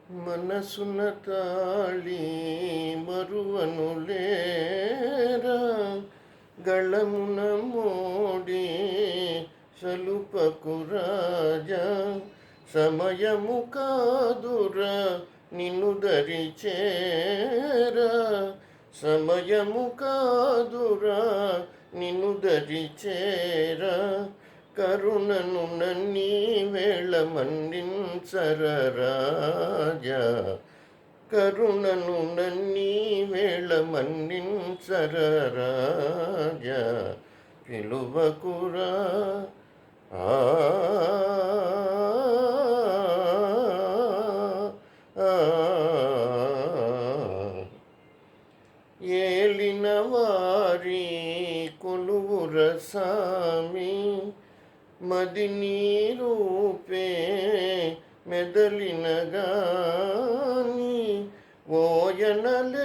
మనసున తాళి మరువనులేరా గళమున మోడి సలుపకు రాజా సమయము కాదురా నిన్ను దరిచేరా సమయము కాదురా నిన్ను దరిచేరా కరుణను నన్నీ వేళ మన్నించరరాజా కరుణను నన్నీ వేళ మన్నించరరాజా పిలువకురా ఆ ఏలిన వారి కొలువుర సామి మది నీరూపే మెదలిన గాని ఓయనలేనురా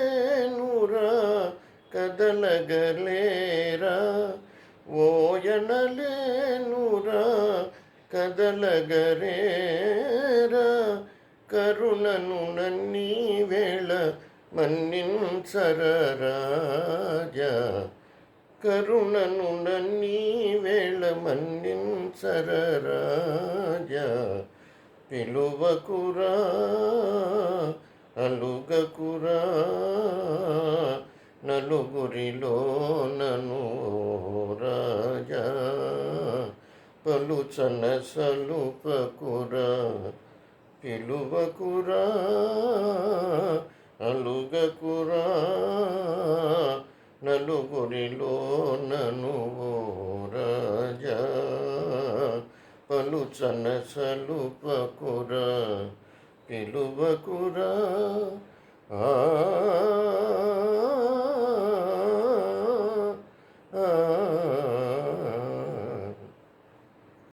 కదలగలేరా ఓయనలేనురా కదలగరేరా కరుణను నన్నీ వేళ మన్నించరరాజా కరుణను నన్నీ వేళ మన్నించరరాజా పిలువకురా అలుగకురా నలుగురిలో నను రాజా పలుచన సలుపకురా పిలువకురా అలుగకురా నలుగురిలో నను రాజా పలుచన సలుపకురా పిలువకురా ఆ